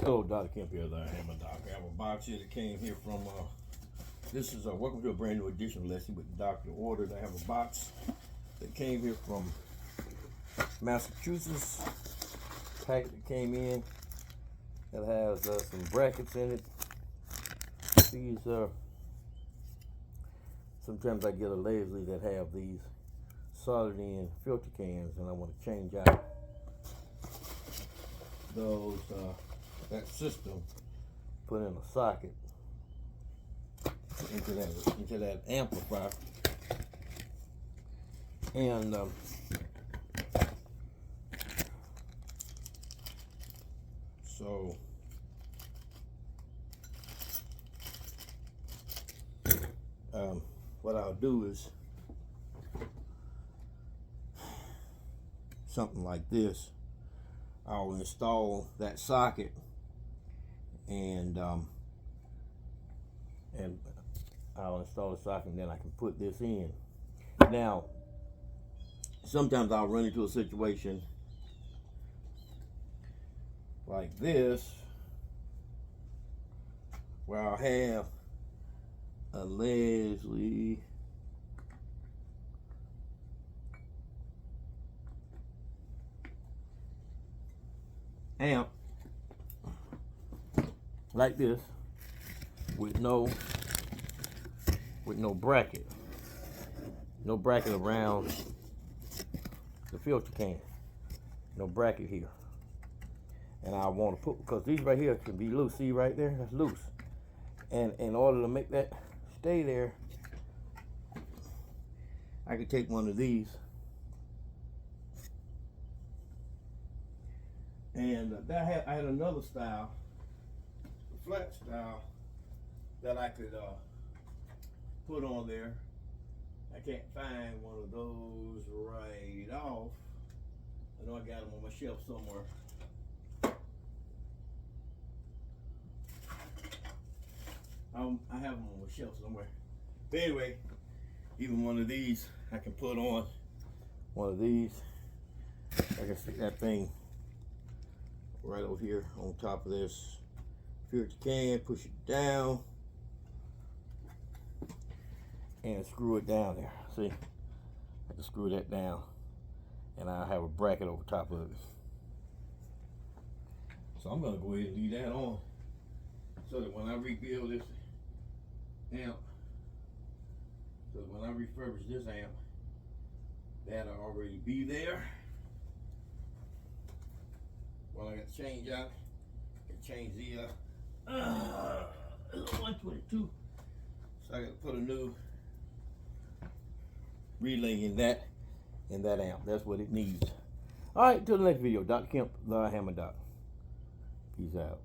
Hello, Dr. Kemp here, the Hammer Doc. I have a box here that came here from, this is, welcome to a brand new edition of Lesson with the Doctor Ordered. I have a box that came here from Massachusetts. Packet that came in that has some brackets in it. These sometimes I get a Leslie that have these solid end filter cans, and I want to change out those that system, put in a socket into that amplifier, and so what I'll do is something like this. I'll install that socket and I'll install the socket, and then I can put this in. Now, sometimes I'll run into a situation like this where I'll have a Leslie amp like this with no bracket around the filter can, no bracket here. And I want to put, because these right here can be loose. See right there, that's loose. And in order to make that stay there, I could take one of these and I had another style, a flat style, that I could put on there. I can't find one of those right off. I know I got them on my shelf somewhere. I have them on my shelf somewhere. But anyway, even one of these, I can put on one of these. I can stick that thing right over here on top of this filter can, push it down, and screw it down there. See, I can screw that down, and I'll have a bracket over top of it. So I'm gonna go ahead and leave that on, so that when I rebuild this amp, so that when I refurbish this amp, that'll already be there. Well, I got to change out, change the 122. So I got to put a new relay in that amp. That's what it needs. All right, till the next video. Dr. Kemp, the Hammer Doc. Peace out.